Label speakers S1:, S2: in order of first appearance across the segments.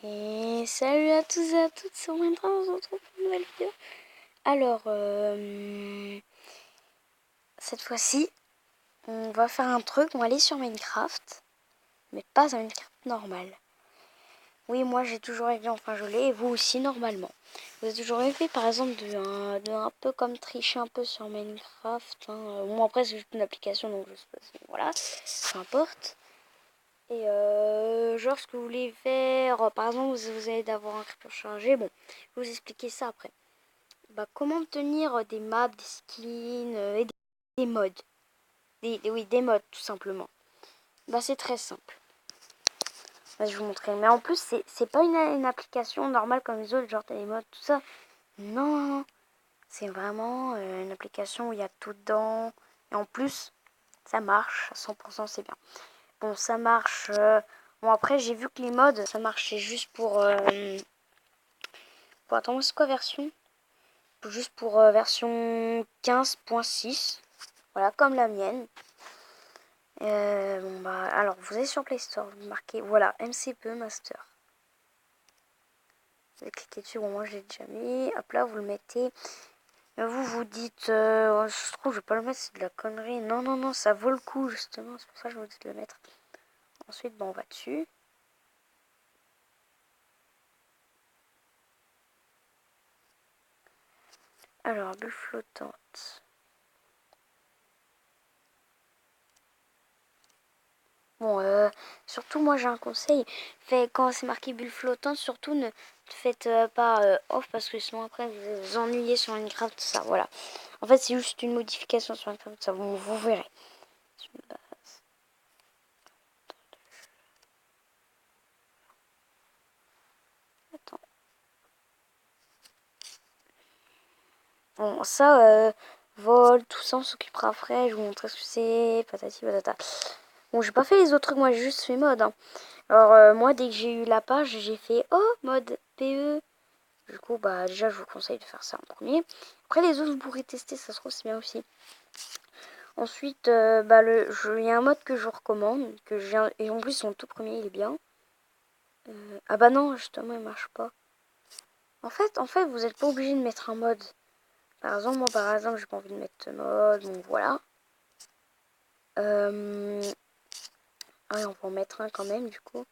S1: Et salut à tous et à toutes sur Minecraft, on se retrouve pour une nouvelle vidéo. Alors, cette fois-ci, on va faire un truc, on va aller sur Minecraft, mais pas un Minecraft normal. Oui, moi j'ai toujours rêvé, enfin je l'ai, et vous aussi normalement. Vous avez toujours rêvé par exemple de un peu comme tricher un peu sur Minecraft. Bon après c'est juste une application donc je sais pas si, voilà, peu importe. Et genre ce que vous voulez faire, par exemple vous allez d'avoir un creeper chargé, bon, je vais vous expliquer ça après. Bah, comment obtenir des maps, des skins et des mods. Oui, des mods tout simplement. Bah c'est très simple. Bah, je vais vous montrer. Mais en plus c'est pas une application normale comme les autres, genre t'as les mods, tout ça. Non, c'est vraiment une application où il y a tout dedans. Et en plus, ça marche à 100%, c'est bien. Bon, ça marche. Bon, après, j'ai vu que les mods, ça marchait juste pour attends, c'est quoi version? Juste pour version 15.6. Voilà, comme la mienne. Bon, bah, alors, vous allez sur Play Store, vous marquez, voilà, MCPE Master. Vous allez cliquer dessus, bon, moi, je l'ai déjà mis. Hop là, vous le mettez. Vous vous dites, je trouve, je vais pas le mettre, c'est de la connerie. Non, non, non, ça vaut le coup, justement. C'est pour ça que je vous dis de le mettre. Ensuite, bon, on va dessus. Alors, bulle flottante. Bon, surtout, moi, j'ai un conseil. Quand c'est marqué bulle flottante, surtout, ne faites pas off parce que sinon, après, vous vous ennuyez sur Minecraft, tout ça. Voilà. En fait, c'est juste une modification sur Minecraft, tout ça. Vous verrez. Attends. Bon, ça, vol, tout ça, on s'occupera après. Je vous montrerai ce que c'est. Patati patata. Bon, j'ai pas fait les autres trucs, moi, j'ai juste fait mode. Hein. Alors, moi, dès que j'ai eu la page, j'ai fait oh, mode PE. Du coup, bah, déjà, je vous conseille de faire ça en premier. Après, les autres, vous pourrez tester, ça se trouve, c'est bien aussi. Ensuite, bah, il y a un mode que je vous recommande. Et en plus, son tout premier, il est bien. Ah bah non, justement, il marche pas. En fait, vous n'êtes pas obligé de mettre un mode. Par exemple, moi, j'ai pas envie de mettre mode, donc voilà. Ah oui, on peut en mettre un quand même, du coup.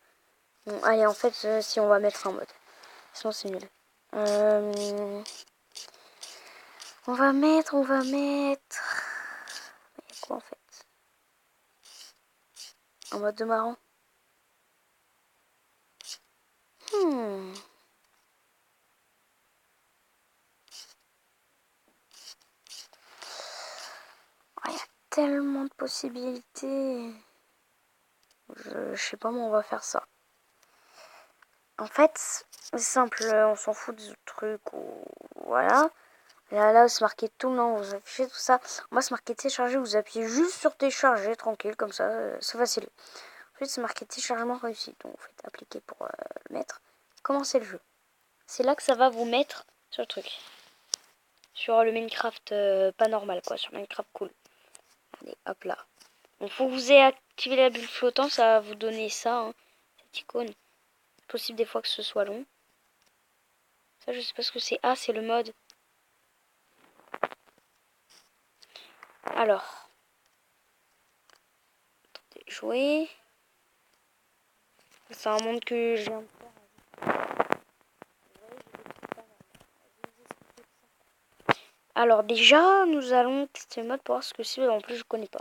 S1: Bon, allez, en fait, si on va mettre un mode. Sinon, c'est nul. On va mettre... Il y a quoi, en fait? En mode de marrant. Il y a tellement de possibilités. Je sais pas comment on va faire ça. En fait, c'est simple, on s'en fout des autres trucs ou voilà. Là, c'est marqué tout, non, vous affichez tout ça. On va se marquer télécharger, vous appuyez juste sur télécharger, tranquille, comme ça, c'est facile. Ensuite, c'est marqué téléchargement réussi. Donc, vous faites appliquer pour le mettre. Commencez le jeu. C'est là que ça va vous mettre sur le truc. Sur le Minecraft pas normal, quoi, sur Minecraft cool. Allez, hop là. Bon, faut que vous ayez activé la bulle flottante, ça va vous donner ça, hein, cette icône. C'est possible des fois que ce soit long. Ça, je sais pas ce que c'est. Ah, c'est le mode. Alors. Attendez, jouer. C'est un monde que je viens de faire. Alors déjà, nous allons tester le mode pour voir ce que c'est. En plus, je connais pas.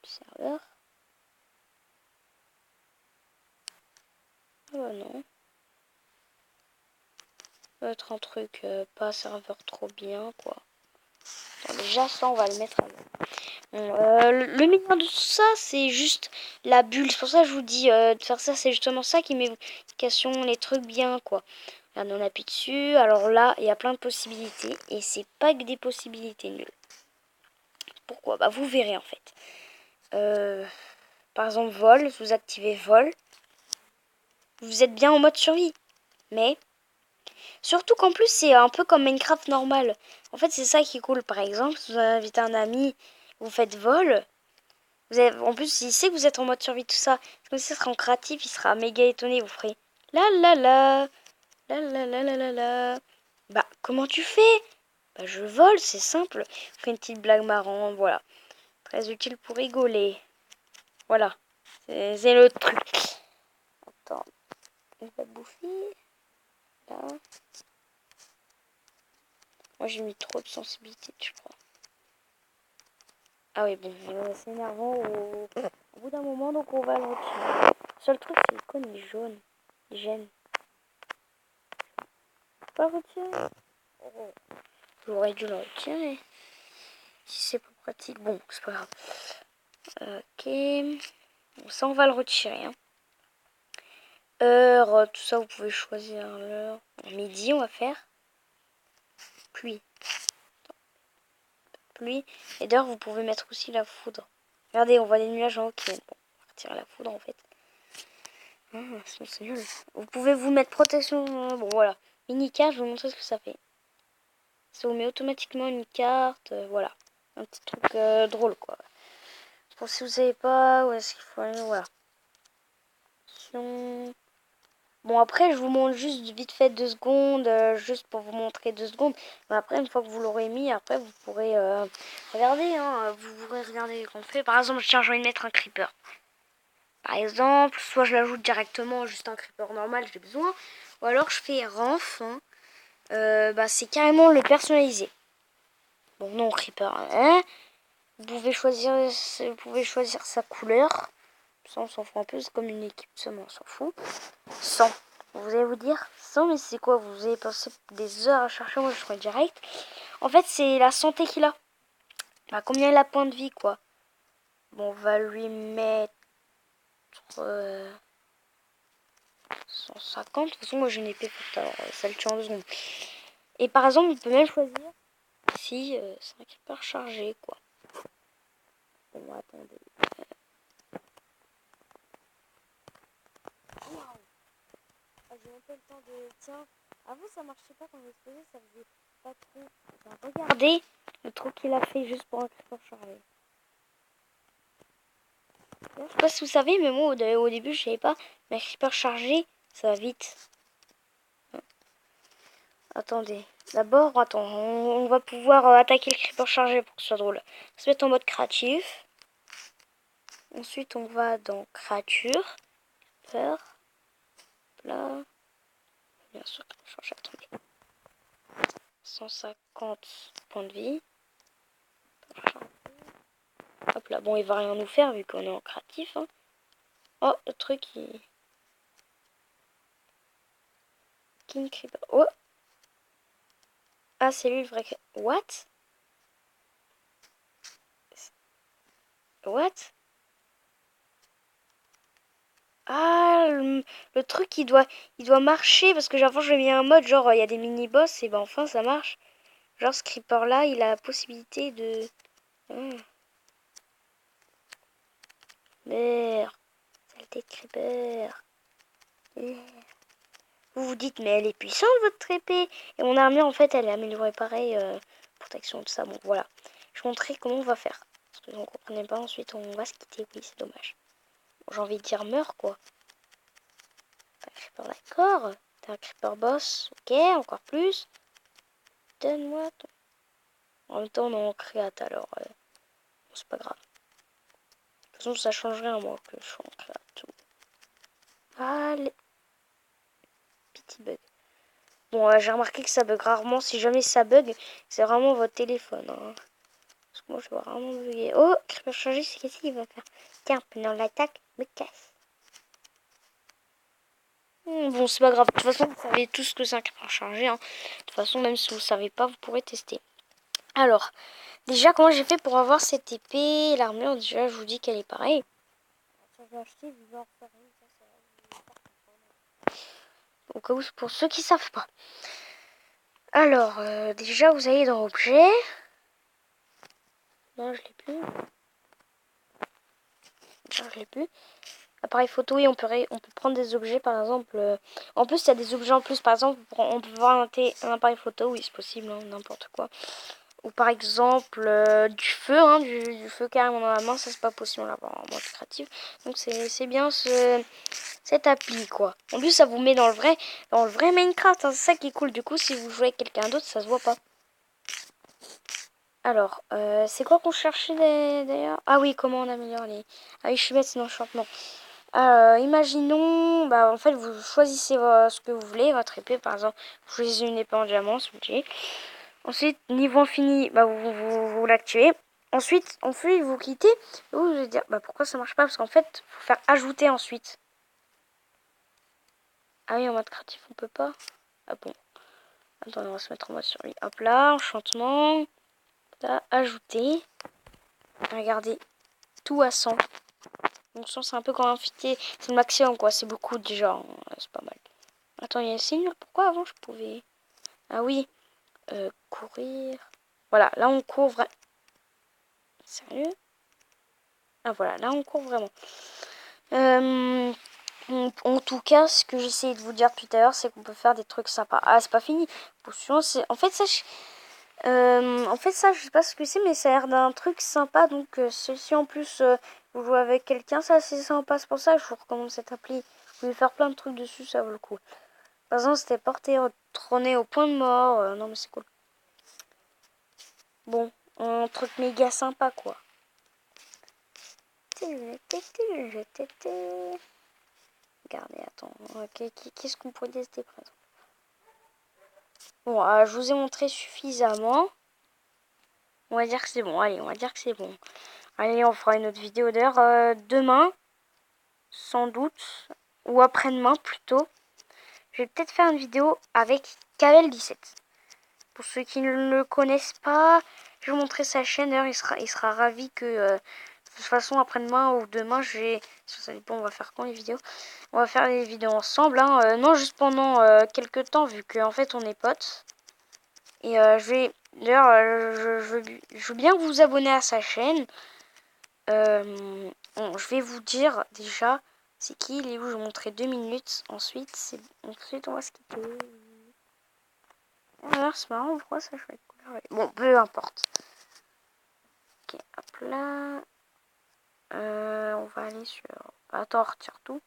S1: Serveur. Oh non. Ça va être un truc pas serveur trop bien, quoi. Alors, déjà, ça, on va le mettre à l'heure. Le meilleur de tout ça, c'est juste la bulle. C'est pour ça que je vous dis de faire ça. C'est justement ça qui met les trucs bien, quoi. Là, on appuie dessus. Alors là, il y a plein de possibilités. Et c'est pas que des possibilités nulles. Pourquoi? Bah, vous verrez, en fait. Par exemple, vol. Vous activez vol. Vous êtes bien en mode survie. Mais, surtout qu'en plus, c'est un peu comme Minecraft normal. En fait, c'est ça qui est cool. Par exemple, si vous invitez un ami, vous faites vol. En plus, il sait que vous êtes en mode survie, tout ça. Comme ça sera en créatif, il sera méga étonné. Vous ferez La la la. La la la la la la. Bah, comment tu fais? Bah, je vole, c'est simple. Je fais une petite blague marrante, voilà. Très utile pour rigoler. Voilà. C'est le truc. Attends, on va bouffer. Là. Moi, j'ai mis trop de sensibilité, je crois. Ah oui, bon, c'est énervant au bout d'un moment, donc on va le retirer. Le seul truc, c'est l'icône, il est jaune. Il gêne. Pas le retirer. Oh. J'aurais dû le retirer. Si c'est pas pratique, bon, c'est pas grave. Ok. Bon, ça, on va le retirer. Hein. Heure, tout ça, vous pouvez choisir l'heure. Midi, on va faire. Pluie. Pluie. Et d'heure, vous pouvez mettre aussi la foudre. Regardez, on voit des nuages en haut qui viennent. Bon, on va retirer la foudre, en fait. Ah, c'est nul. Vous pouvez vous mettre protection. Bon, voilà. Mini carte, je vais vous montrer ce que ça fait. Ça vous met automatiquement une carte. Voilà. Un petit truc drôle, quoi. Pour si vous savez pas où est-ce qu'il faut aller, voilà. Bon, après, je vous montre juste vite fait 2 secondes, juste pour vous montrer 2 secondes. Mais après, une fois que vous l'aurez mis, après, vous pourrez regarder. Hein, vous pourrez regarder qu'on fait. Par exemple, tiens, j'ai envie de mettre un creeper. Par exemple, soit je l'ajoute directement, juste un creeper normal, j'ai besoin. Ou alors, je fais renf. Hein, bah, c'est carrément le personnaliser. Bon, non, creeper. Hein, vous pouvez choisir sa couleur. Ça, on s'en fout un peu, c'est comme une équipe, ça, on s'en fout. 100. Vous allez vous dire 100, mais c'est quoi? Vous avez passé des heures à chercher, moi je crois direct. En fait, c'est la santé qu'il a. Bah, combien il a point de vie, quoi. Bon, on va lui mettre 150. De toute façon, moi j'ai une épée forte, alors ça le tue en 2 secondes. Et par exemple, il peut même choisir si c'est un creeper chargé, quoi. Bon, attendez. Wow. Ah, j'ai même pas le temps de... Tiens, avant ça marchait pas quand je faisais, ça faisait pas trop. Enfin, regardez le truc qu'il a fait juste pour un creeper chargé. Je sais pas si vous savez, mais moi au début je savais pas. Mais un creeper chargé, ça va vite. Attendez. D'abord, attends, on va pouvoir attaquer le creeper chargé pour que ce soit drôle. On va se mettre en mode créatif. Ensuite, on va dans créature. Peur. Là. Bien sûr, changer, attendez. 150 points de vie. Hop là, bon, il va rien nous faire vu qu'on est en créatif. Hein. Oh, le truc, il... King Creeper. Oh! Ah, c'est lui le vrai... What? What? Ah, le truc, il doit marcher parce que avant j'ai mis un mode genre il y a des mini-boss et ben enfin ça marche. Genre ce creeper là, il a la possibilité de... Merde, saleté de creeper. Vous vous dites mais elle est puissante votre épée. Et mon armure en fait elle est améliorée pareil, protection tout ça. Bon voilà, je vous montrerai comment on va faire. Parce que vous ne comprenez pas, ensuite on va se quitter, oui c'est dommage. Bon, j'ai envie de dire meurs quoi. T'as un creeper d'accord. T'as un creeper boss, ok, encore plus. Donne-moi ton... En même temps, on est en créate, alors c'est pas grave. De toute façon, ça change rien, moi, que je sois en créate. Allez. Petit bug. Bon, j'ai remarqué que ça bug rarement. Si jamais ça bug, c'est vraiment votre téléphone. Hein. Parce que moi, je vais vraiment bugger. Oh, creeper chargé, c'est qu'est-ce qu'il va faire? Tiens, pendant l'attaque, me casse. Bon, c'est pas grave. De toute façon, vous savez tous ce que c'est un creeper chargé. Hein. De toute façon, même si vous savez pas, vous pourrez tester. Alors, déjà, comment j'ai fait pour avoir cette épée? L'armure, déjà, je vous dis qu'elle est pareille. Au cas où, pour ceux qui savent pas. Alors, déjà, vous allez dans Objet. Non, je l'ai plus. Non, je l'ai plus. Appareil photo, oui, on peut prendre des objets, par exemple. En plus, il y a des objets en plus. Par exemple, on peut voir un appareil photo, oui, c'est possible, hein, n'importe quoi. Ou par exemple, du feu, hein, du feu carrément dans la main, ça c'est pas possible, on l'a en mode créatif. Donc c'est bien cette appli, quoi. En plus, ça vous met dans le vrai Minecraft, hein. C'est ça qui est cool. Du coup, si vous jouez avec quelqu'un d'autre, ça se voit pas. Alors, c'est quoi qu'on cherchait d'ailleurs? Ah oui, comment on améliore les... Ah oui, je suis bête, c'est l'enchantement. Imaginons, bah en fait, vous choisissez ce que vous voulez, votre épée par exemple. Vous choisissez une épée en diamant, si vous voulez. Ensuite, niveau infini, bah vous l'activez. Ensuite, vous quittez. Vous allez dire, bah pourquoi ça marche pas? Parce qu'en fait, faut faire ajouter ensuite. Ah oui, en mode créatif, on peut pas. Ah bon. Attendez, on va se mettre en mode survie. Hop là, enchantement. Là, ajouter. Regardez, tout à 100. Donc 100, c'est un peu comme un fité. C'est le maximum, quoi. C'est beaucoup déjà. Hein. C'est pas mal. Attends, il y a un signe. Pourquoi avant je pouvais... Ah oui. Courir. Voilà, là on court vraiment. Sérieux? Ah voilà, là on court vraiment. En tout cas, ce que j'essayais de vous dire tout à l'heure, c'est qu'on peut faire des trucs sympas. Ah, c'est pas fini. En fait, ça, je sais pas ce que c'est, mais ça a l'air d'un truc sympa. Donc, si en plus vous jouez avec quelqu'un, ça c'est sympa. C'est pour ça que je vous recommande cette appli. Vous pouvez faire plein de trucs dessus, ça vaut le coup. Par exemple, c'était porté, trôné au point de mort. Non, mais c'est cool. Bon, un truc méga sympa, quoi. Regardez, attends. Qu'est-ce qu'on pourrait tester, par exemple? Bon, je vous ai montré suffisamment. On va dire que c'est bon. Allez, on va dire que c'est bon. Allez, on fera une autre vidéo d'ailleurs demain, sans doute, ou après-demain plutôt. Je vais peut-être faire une vidéo avec Kavel17. Pour ceux qui ne le connaissent pas, je vais vous montrer sa chaîne. D'ailleurs, il sera ravi que de toute façon après-demain ou demain, ça dépend, on va faire quand les vidéos. On va faire les vidéos ensemble. Hein. Non, juste pendant quelques temps, vu qu'en fait on est potes. Et d'ailleurs, je veux bien vous abonner à sa chaîne. Bon, je vais vous dire déjà, c'est qui, il est où, je vais vous montrer 2 minutes. Ensuite, on va se quitter. Alors, c'est marrant, pourquoi ça change de couleur? Bon, peu importe. Ok, hop là. On va aller sur... Attends, on retire tout.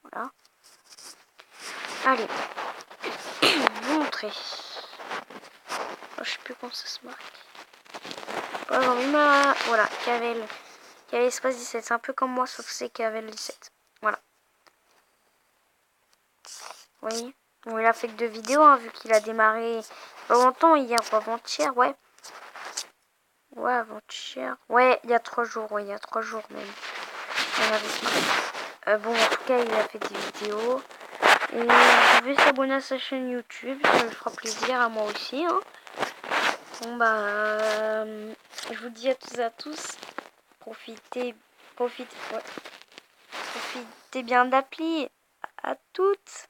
S1: Voilà. Allez. Je vais vous montrer. Oh, je sais plus comment ça se marque. Bon, j'en ai ma... Voilà, Kavel espace 17. C'est un peu comme moi, sauf que c'est Kavel 17. Voilà. Vous voyez? Bon, il a fait que 2 vidéos, hein, vu qu'il a démarré pas longtemps, hier ou avant-hier, ouais. Ouais, avant-hier. Ouais, il y a 3 jours, ouais, il y a 3 jours même. Bon, en tout cas, il a fait des vidéos. Et vous pouvez s'abonner à sa chaîne YouTube, ça me fera plaisir à moi aussi. Hein. Bon, bah, je vous dis à tous, profitez bien de l'appli. À toutes.